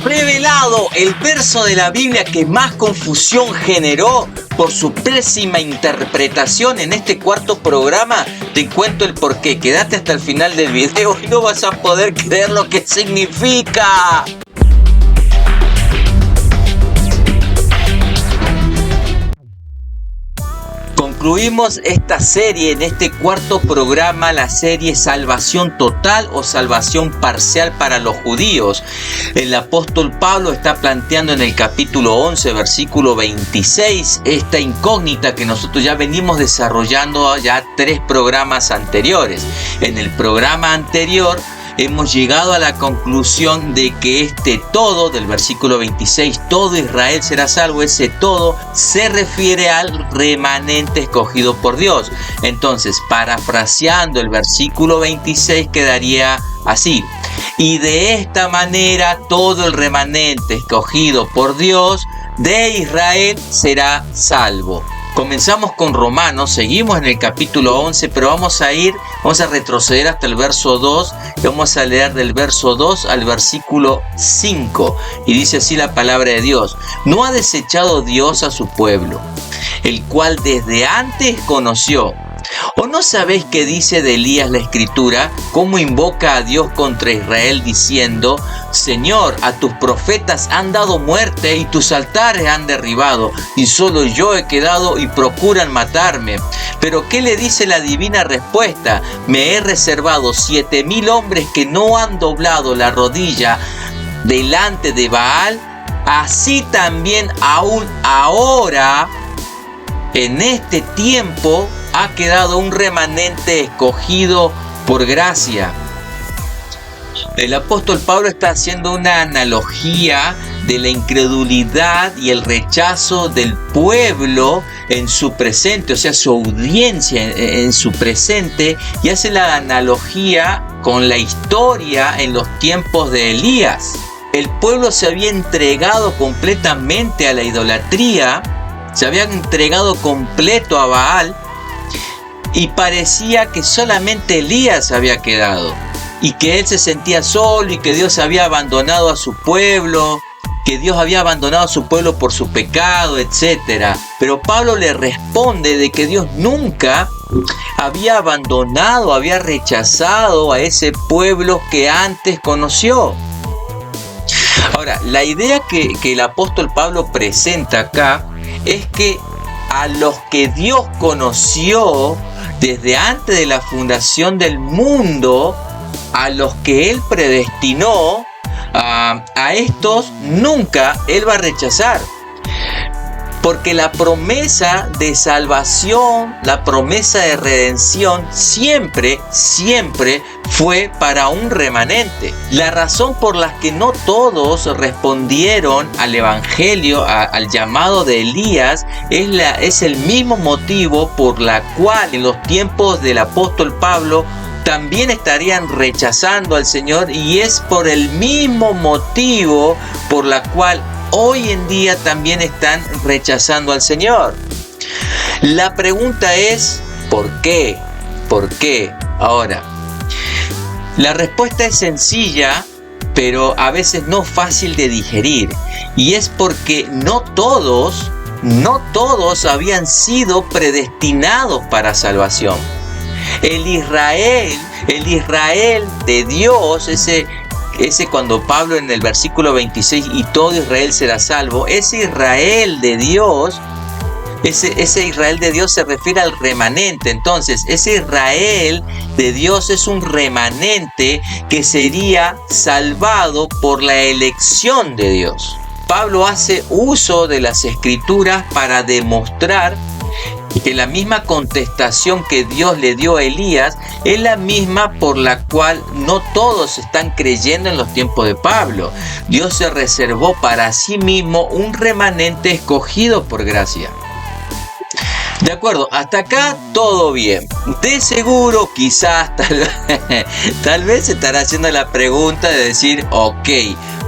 Revelado el verso de la Biblia que más confusión generó por su pésima interpretación. En este cuarto programa te cuento el porqué. Quédate hasta el final del video y no vas a poder creer lo que significa. Concluimos esta serie en este cuarto programa, la serie Salvación Total o Salvación Parcial para los Judíos. El apóstol Pablo está planteando en el capítulo 11, versículo 26, esta incógnita que nosotros ya venimos desarrollando ya 3 programas anteriores. En el programa anterior hemos llegado a la conclusión de que este todo, del versículo 26, todo Israel será salvo, ese todo se refiere al remanente escogido por Dios. Entonces, parafraseando el versículo 26, quedaría así: y de esta manera todo el remanente escogido por Dios de Israel será salvo. Comenzamos con Romanos, seguimos en el capítulo 11, pero vamos a retroceder hasta el verso 2 y vamos a leer del verso 2 al versículo 5. Y dice así la palabra de Dios: ¿no ha desechado Dios a su pueblo, el cual desde antes conoció? ¿O no sabéis qué dice de Elías la Escritura, cómo invoca a Dios contra Israel diciendo: Señor, a tus profetas han dado muerte y tus altares han derribado, y solo yo he quedado y procuran matarme? Pero ¿qué le dice la divina respuesta? Me he reservado 7,000 hombres que no han doblado la rodilla delante de Baal, así también aún ahora, en este tiempo, ha quedado un remanente escogido por gracia. El apóstol Pablo está haciendo una analogía de la incredulidad y el rechazo del pueblo en su presente, o sea, su audiencia en su presente, y hace la analogía con la historia en los tiempos de Elías. El pueblo se había entregado completamente a la idolatría, se había entregado completo a Baal, y parecía que solamente Elías había quedado, y que él se sentía solo, y que Dios había abandonado a su pueblo, que Dios había abandonado a su pueblo por su pecado, etc. Pero Pablo le responde de que Dios nunca había abandonado, había rechazado a ese pueblo que antes conoció. Ahora, la idea que el apóstol Pablo presenta acá es que a los que Dios conoció desde antes de la fundación del mundo, a los que Él predestinó, a estos nunca Él va a rechazar. Porque la promesa de salvación, la promesa de redención, siempre fue para un remanente. La razón por la que no todos respondieron al evangelio, al llamado de Elías, es el mismo motivo por la cual en los tiempos del apóstol Pablo también estarían rechazando al Señor, y es por el mismo motivo por la cual hoy en día también están rechazando al Señor. La pregunta es: ¿por qué? ¿Por qué? Ahora, la respuesta es sencilla, pero a veces no fácil de digerir. Y es porque no todos habían sido predestinados para salvación. El Israel de Dios, ese cuando Pablo en el versículo 26, y todo Israel será salvo, ese Israel de Dios, ese Israel de Dios se refiere al remanente. Entonces, ese Israel de Dios es un remanente que sería salvado por la elección de Dios. Pablo hace uso de las Escrituras para demostrar que la misma contestación que Dios le dio a Elías es la misma por la cual no todos están creyendo en los tiempos de Pablo. Dios se reservó para sí mismo un remanente escogido por gracia. De acuerdo, hasta acá todo bien. De seguro, quizás, tal vez se estará haciendo la pregunta de decir: ok,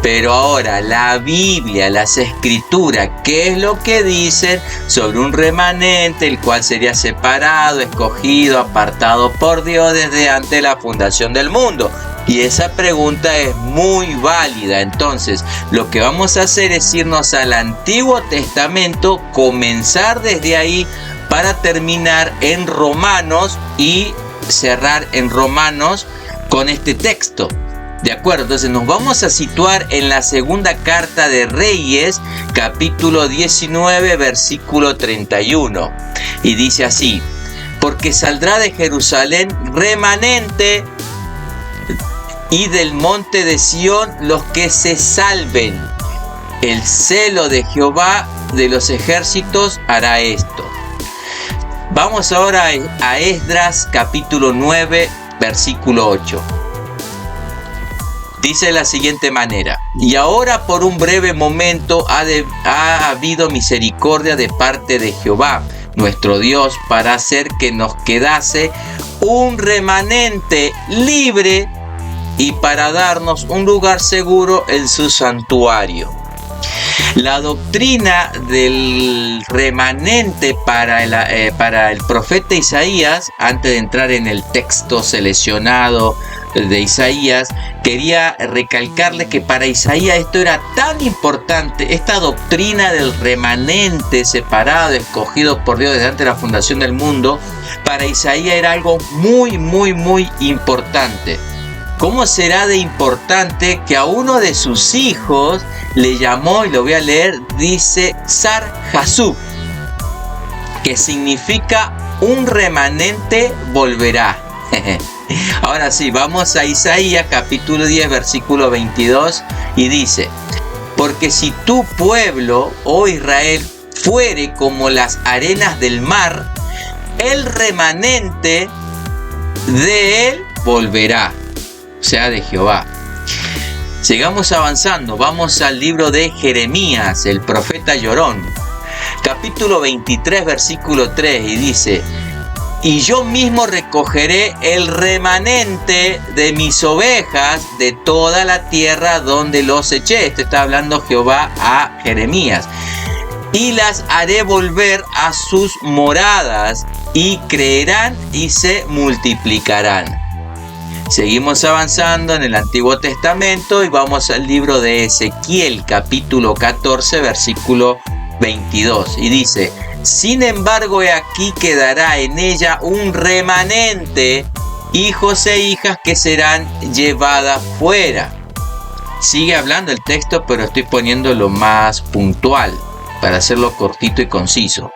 pero ahora la Biblia, las Escrituras, ¿qué es lo que dicen sobre un remanente, el cual sería separado, escogido, apartado por Dios desde antes de la fundación del mundo? Y esa pregunta es muy válida. Entonces, lo que vamos a hacer es irnos al Antiguo Testamento, comenzar desde ahí para terminar en Romanos y cerrar en Romanos con este texto. ¿De acuerdo? Entonces nos vamos a situar en la segunda carta de Reyes, capítulo 19, versículo 31. Y dice así: porque saldrá de Jerusalén remanente y del monte de Sión los que se salven. El celo de Jehová de los ejércitos hará esto. Vamos ahora a Esdras capítulo 9, versículo 8. Dice de la siguiente manera: y ahora por un breve momento ha habido misericordia de parte de Jehová, nuestro Dios, para hacer que nos quedase un remanente libre y para darnos un lugar seguro en su santuario. La doctrina del remanente para el profeta Isaías, antes de entrar en el texto seleccionado de Isaías, quería recalcarle que para Isaías esto era tan importante, esta doctrina del remanente separado, escogido por Dios desde antes de la fundación del mundo. Para Isaías era algo muy, muy, muy importante. ¿Cómo será de importante que a uno de sus hijos le llamó, y lo voy a leer, dice Sar-Jasub, que significa un remanente volverá? Ahora sí, vamos a Isaías capítulo 10, versículo 22, y dice: porque si tu pueblo, oh Israel, fuere como las arenas del mar, el remanente de él volverá, o sea, de Jehová. Sigamos avanzando, vamos al libro de Jeremías, el profeta llorón, capítulo 23, versículo 3, y dice: y yo mismo recogeré el remanente de mis ovejas de toda la tierra donde los eché. Esto está hablando Jehová a Jeremías. Y las haré volver a sus moradas, y creerán y se multiplicarán. Seguimos avanzando en el Antiguo Testamento y vamos al libro de Ezequiel, capítulo 14, versículo 22. Y dice: sin embargo, he aquí quedará en ella un remanente, hijos e hijas que serán llevadas fuera. Sigue hablando el texto, pero estoy poniendo lo más puntual para hacerlo cortito y conciso.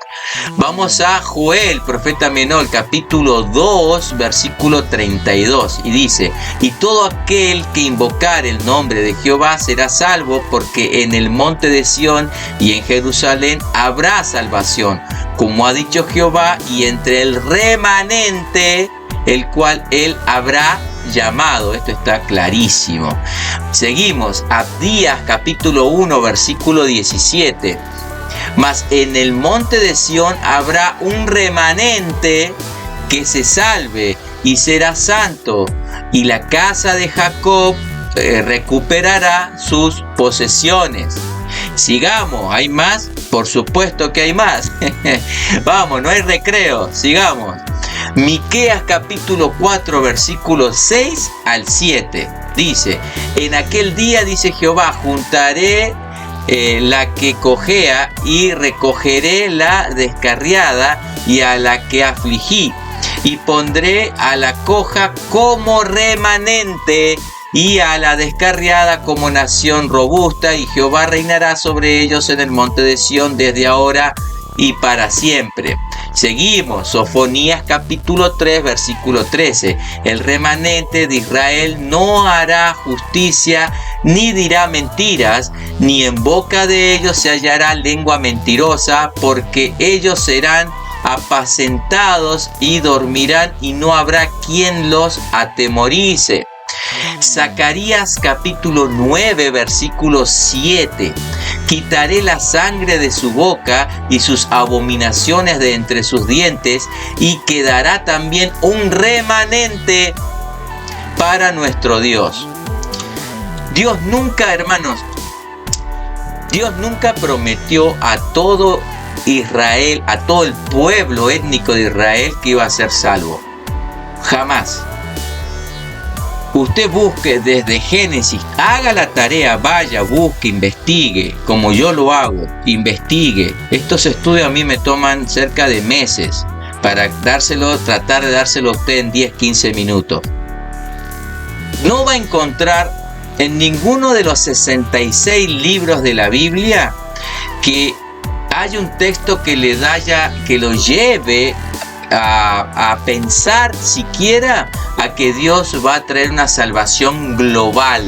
Vamos a Joel, profeta menor, capítulo 2, versículo 32, y dice: y todo aquel que invocar el nombre de Jehová será salvo, porque en el monte de Sión y en Jerusalén habrá salvación, como ha dicho Jehová, y entre el remanente, el cual él habrá llamado. Esto está clarísimo. Seguimos, Abdías, capítulo 1, versículo 17. Mas en el monte de Sión habrá un remanente que se salve y será santo, y la casa de Jacob recuperará sus posesiones. Sigamos, ¿hay más? Por supuesto que hay más. Vamos, no hay recreo, sigamos. Miqueas capítulo 4, versículos 6 al 7. Dice: en aquel día, dice Jehová, juntaré la que cojea y recogeré la descarriada y a la que afligí, y pondré a la coja como remanente y a la descarriada como nación robusta, y Jehová reinará sobre ellos en el monte de Sión desde ahora y para siempre. Seguimos, Sofonías capítulo 3, versículo 13. El remanente de Israel no hará justicia, ni dirá mentiras, ni en boca de ellos se hallará lengua mentirosa, porque ellos serán apacentados y dormirán, y no habrá quien los atemorice. Zacarías capítulo 9, versículo 7. Quitaré la sangre de su boca y sus abominaciones de entre sus dientes, y quedará también un remanente para nuestro Dios. Dios nunca, hermanos, Dios nunca prometió a todo Israel, a todo el pueblo étnico de Israel, que iba a ser salvo. Jamás. Usted busque desde Génesis, haga la tarea, vaya, busque, investigue, como yo lo hago, investigue. Estos estudios a mí me toman cerca de meses para tratar de dárselo a usted en 10, 15 minutos. No va a encontrar en ninguno de los 66 libros de la Biblia que haya un texto que que lo lleve a pensar siquiera a que Dios va a traer una salvación global.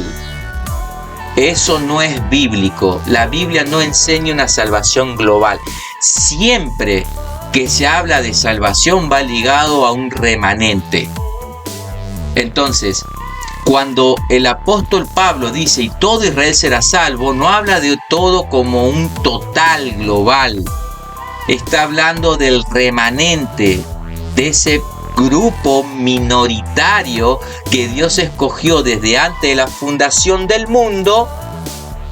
Eso no es bíblico. La Biblia no enseña una salvación global. Siempre que se habla de salvación va ligado a un remanente. Entonces, cuando el apóstol Pablo dice y todo Israel será salvo, no habla de todo como un total global. Está hablando del remanente, de ese grupo minoritario que Dios escogió desde antes de la fundación del mundo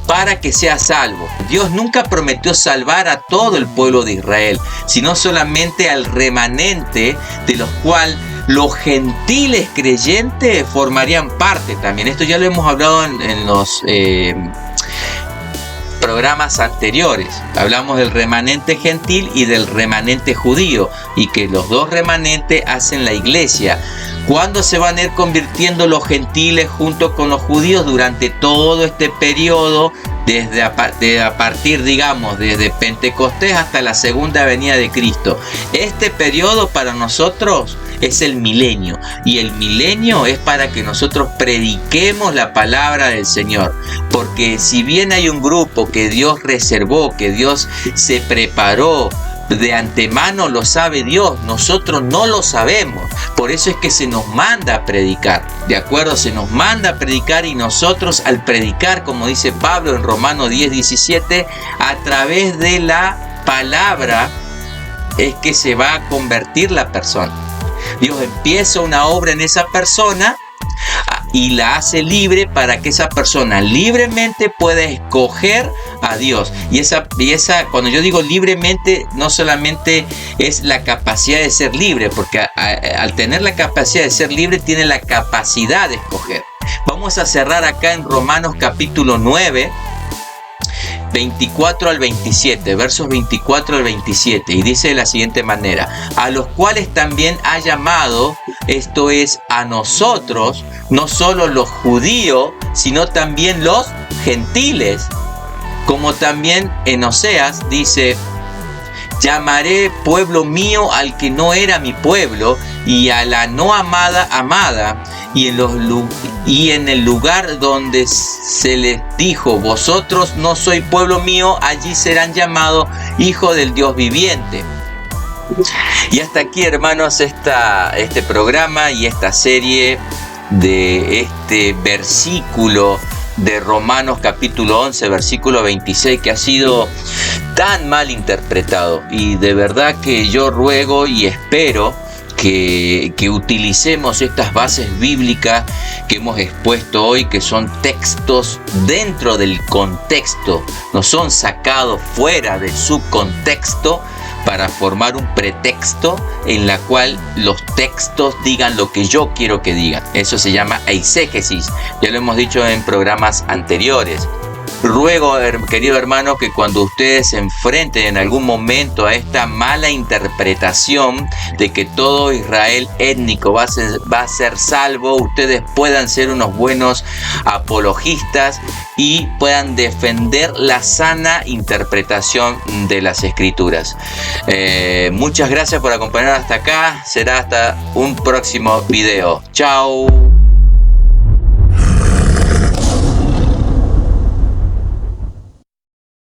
para que sea salvo. Dios nunca prometió salvar a todo el pueblo de Israel, sino solamente al remanente, de los cuales los gentiles creyentes formarían parte también. Esto ya lo hemos hablado en los programas anteriores. Hablamos del remanente gentil y del remanente judío, y que los dos remanentes hacen la iglesia. ¿Cuándo se van a ir convirtiendo los gentiles junto con los judíos? Durante todo este periodo, desde a partir, digamos, desde Pentecostés hasta la segunda venida de Cristo. Este periodo para nosotros es el milenio, y el milenio es para que nosotros prediquemos la palabra del Señor, porque si bien hay un grupo que Dios reservó, que Dios se preparó de antemano, lo sabe Dios, nosotros no lo sabemos. Por eso es que se nos manda a predicar, ¿de acuerdo? Se nos manda a predicar, y nosotros al predicar, como dice Pablo en Romanos 10:17, a través de la palabra es que se va a convertir la persona. Dios empieza una obra en esa persona y la hace libre para que esa persona libremente pueda escoger a Dios. Y esa, cuando yo digo libremente, no solamente es la capacidad de ser libre, porque al tener la capacidad de ser libre, tiene la capacidad de escoger. Vamos a cerrar acá en Romanos capítulo 9, 24 al 27, versos 24 al 27, y dice de la siguiente manera: a los cuales también ha llamado, esto es, a nosotros, no solo los judíos, sino también los gentiles, como también en Oseas dice: llamaré pueblo mío al que no era mi pueblo, y a la no amada amada, y en el lugar donde se les dijo: vosotros no sois pueblo mío, allí serán llamados hijos del Dios viviente. Y hasta aquí, hermanos, este programa y esta serie de este versículo de Romanos capítulo 11, versículo 26, que ha sido tan mal interpretado. Y de verdad que yo ruego y espero que utilicemos estas bases bíblicas que hemos expuesto hoy, que son textos dentro del contexto, no son sacados fuera de su contexto para formar un pretexto en la cual los textos digan lo que yo quiero que digan. Eso se llama eisegesis, ya lo hemos dicho en programas anteriores. Ruego, querido hermano, que cuando ustedes se enfrenten en algún momento a esta mala interpretación de que todo Israel étnico va a ser salvo, ustedes puedan ser unos buenos apologistas y puedan defender la sana interpretación de las Escrituras. Muchas gracias por acompañarnos hasta acá. Será hasta un próximo video. Chao.